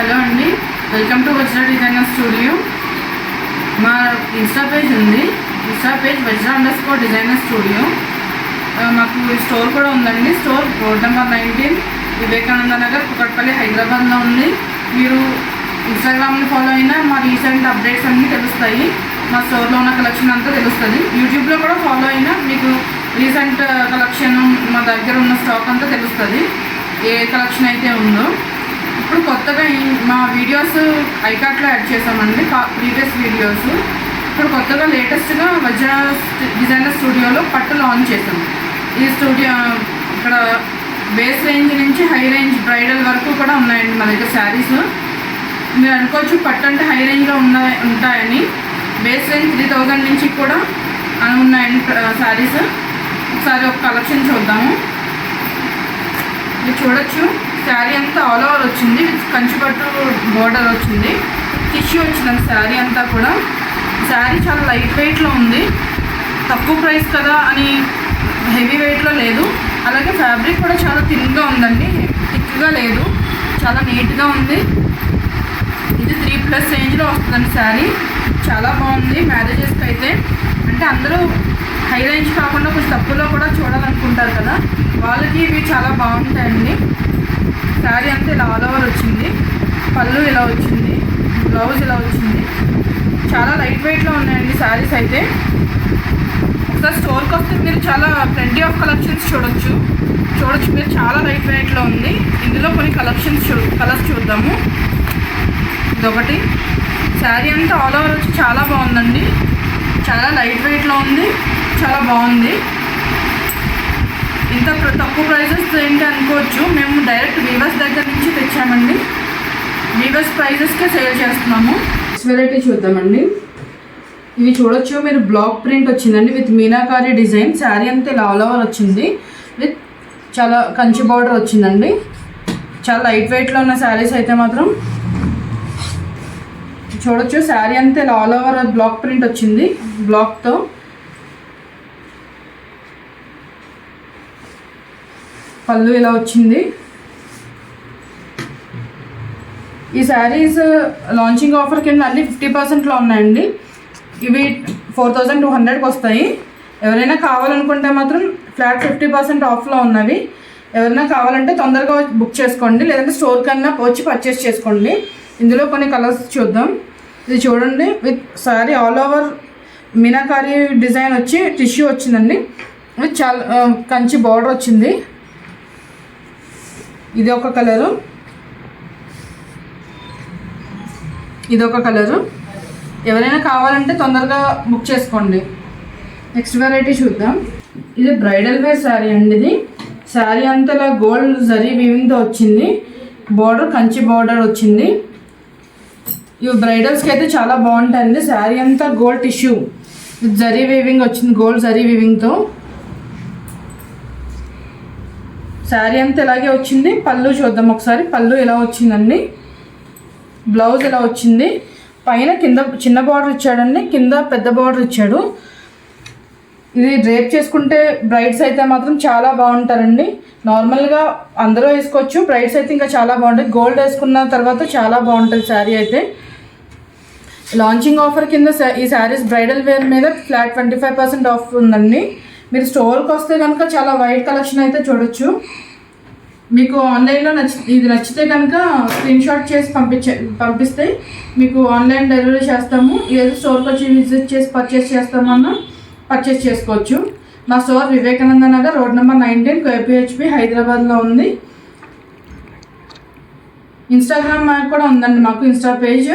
Hello అండి, welcome to Vajra designer studio. మా Insta page ఉంది. Insta page Vajra designer studio. మాకు స్టోర్ కూడా ఉందండి. Store road number 19 Vivekananda Nagar, Kukatpally, హైదరాబాద్లో ఉంది. మీరు ఇన్స్టాగ్రామ్ని ఫాలో అయినా మా రీసెంట్ అప్డేట్స్ అన్నీ తెలుస్తాయి. మా స్టోర్లో ఉన్న కలెక్షన్ అంతా తెలుస్తుంది. యూట్యూబ్లో కూడా ఫాలో అయినా మీకు రీసెంట్ కలెక్షన్, మా దగ్గర ఉన్న స్టాక్ అంతా తెలుస్తుంది, ఏ కలెక్షన్ అయితే ఉందో. ఇప్పుడు కొత్తగా మా వీడియోస్ ఐకార్ట్లో యాడ్ చేసామండి, ప్రీవియస్ వీడియోస్. ఇప్పుడు కొత్తగా లేటెస్ట్గా వజ్ర డిజైనర్ స్టూడియోలో పట్టు లాంచ్ చేసాము. ఈ స్టూడియో ఇక్కడ బేస్ రేంజ్ నుంచి హై రేంజ్ బ్రైడల్ వరకు కూడా ఉన్నాయండి మా దగ్గర శారీస్. మీరు అనుకోవచ్చు పట్టు అంటే హై రేంజ్లో ఉంటాయని. బేస్ రేంజ్ 3000 నుంచి కూడా ఉన్నాయండి శారీస్. ఒకసారి ఒక కలెక్షన్ చూద్దాము. మీరు చూడొచ్చు, శారీ అంతా ఆల్ ఓవర్ వచ్చింది, విత్ కంచిపట్టు బోర్డర్ వచ్చింది, టిష్యూ వచ్చిందండి శారీ అంతా కూడా. శారీ చాలా లైట్ వెయిట్లో ఉంది, తక్కువ ప్రైస్ కదా అని హెవీ వెయిట్లో లేదు. అలాగే ఫ్యాబ్రిక్ కూడా చాలా థిన్గా ఉందండి, థిక్గా లేదు, చాలా నీట్గా ఉంది. ఇది 3+ రేంజ్లో వస్తుందండి శారీ. చాలా బాగుంది మ్యారేజెస్కి అయితే. అంటే అందరూ హై రేంజ్ కాకుండా కొంచెం తక్కువలో కూడా చూడాలనుకుంటారు కదా, వాళ్ళకి ఇవి చాలా బాగుంటాయండి. శారీ అంతా ఇలా ఆల్ ఓవర్ వచ్చింది, పళ్ళు ఇలా వచ్చింది, బ్లౌజ్ ఇలా వచ్చింది. చాలా లైట్ వెయిట్లో ఉన్నాయండి శారీస్ అయితే. ఒకసారి స్టోర్కి వస్తే మీరు చాలా ప్లెంటీ ఆఫ్ కలెక్షన్స్ చూడొచ్చు. మీరు చాలా లైట్ వెయిట్లో ఉంది. ఇందులో కొన్ని కలర్స్ చూద్దాము. ఇదొకటి. శారీ అంతా ఆల్ ఓవర్ వచ్చి చాలా బాగుందండి, చాలా లైట్ వెయిట్లో ఉంది, చాలా బాగుంది. ఇంత తక్కువ ప్రైజెస్ ఏంటి అనుకోవచ్చు, మేము డైరెక్ట్ వీవర్స్ దగ్గర నుంచి తెచ్చామండి. వీవర్స్ ప్రైజెస్కే సేల్ చేస్తున్నాము. వెరైటీ చూద్దామండి. ఇవి చూడొచ్చు మీరు, బ్లాక్ ప్రింట్ వచ్చిందండి విత్ మీనాకారి డిజైన్. శారీ అంతా ఇలా ఆల్ ఓవర్ వచ్చింది, విత్ చాలా కంచి బార్డర్ వచ్చిందండి. చాలా లైట్ వెయిట్లో ఉన్న శారీస్ అయితే మాత్రం చూడొచ్చు. శారీ అంతా ఇలా ఆల్ ఓవర్ బ్లాక్ ప్రింట్ వచ్చింది, బ్లాక్తో. పళ్ళు ఇలా వచ్చింది. ఈ శారీస్ లాంచింగ్ ఆఫర్ కింద అన్ని 50%లో ఉన్నాయండి. ఇవి 4200కి వస్తాయి. ఎవరైనా కావాలనుకుంటే మాత్రం ఫ్లాట్ 50% ఆఫ్లో ఉన్నవి. ఎవరైనా కావాలంటే తొందరగా బుక్ చేసుకోండి, లేదంటే స్టోర్ కన్నా వచ్చి పర్చేస్ చేసుకోండి. ఇందులో కొన్ని కలర్స్ చూద్దాం. ఇది చూడండి, with sari all over meenakari design వచ్చి టిష్యూ వచ్చిందండి, విత్ చాలా కంచి బార్డర్ వచ్చింది. ఇది ఒక కలరు, ఇదొక కలరు. ఎవరైనా కావాలంటే తొందరగా బుక్ చేసుకోండి. నెక్స్ట్ వెరైటీ చూద్దాం. ఇది బ్రైడల్ వేర్ శారీ అండి. ఇది శారీ అంతలా గోల్డ్ జరీ వీవింగ్తో వచ్చింది, బార్డర్ కంచి బార్డర్ వచ్చింది. ఇవి బ్రైడల్స్కి అయితే చాలా బాగుంటాయండి. శారీ అంతా gold tissue with zari weaving వచ్చింది, గోల్డ్ జరీ వీవింగ్తో. శారీ అంతా ఇలాగే వచ్చింది. పళ్ళు చూద్దాం ఒకసారి. పళ్ళు ఇలా వచ్చిందండి, బ్లౌజ్ ఇలా వచ్చింది. పైన కింద చిన్న బార్డర్ ఇచ్చాడండి, కింద పెద్ద బార్డర్ ఇచ్చాడు. ఇది డ్రేప్ చేసుకుంటే బ్రైడ్స్ అయితే మాత్రం చాలా బాగుంటారండి. నార్మల్గా అందరూ వేసుకోవచ్చు, బ్రైడ్స్ అయితే ఇంకా చాలా బాగుంటాయి. గోల్డ్ వేసుకున్న తర్వాత చాలా బాగుంటుంది శారీ అయితే. లాంచింగ్ ఆఫర్ కింద ఈ శారీస్ బ్రైడల్ వేర్ మీద ఫ్లాట్ 25% ఆఫ్ ఉందండి. మీరు స్టోర్కి వస్తే కనుక చాలా వైడ్ కలెక్షన్ అయితే చూడొచ్చు. మీకు ఆన్లైన్లో ఇది నచ్చితే కనుక స్క్రీన్ షాట్ చేసి పంపిస్తే మీకు ఆన్లైన్ డెలివరీ చేస్తాము. ఏదో స్టోర్కి వచ్చి విజిట్ చేసి పర్చేస్ చేస్తామన్నా పర్చేస్ చేసుకోవచ్చు. మా store Vivekananda Nagar, road number 19, KPHP, హైదరాబాద్లో ఉంది. ఇన్స్టాగ్రామ్ కూడా ఉందండి మాకు, ఇన్స్టా పేజ్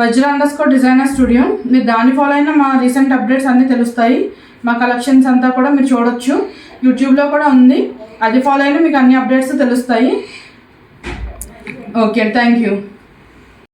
వజ్ర_డిజైనర్ స్టూడియో. మీరు దాన్ని ఫాలో అయినా మా రీసెంట్ అప్డేట్స్ అన్నీ తెలుస్తాయి. మా కలెక్షన్స్ అంతా కూడా మీరు చూడొచ్చు. యూట్యూబ్లో కూడా ఉంది, అది ఫాలో అయినా మీకు అన్ని అప్డేట్స్ తెలుస్తాయి. Okay, thank you.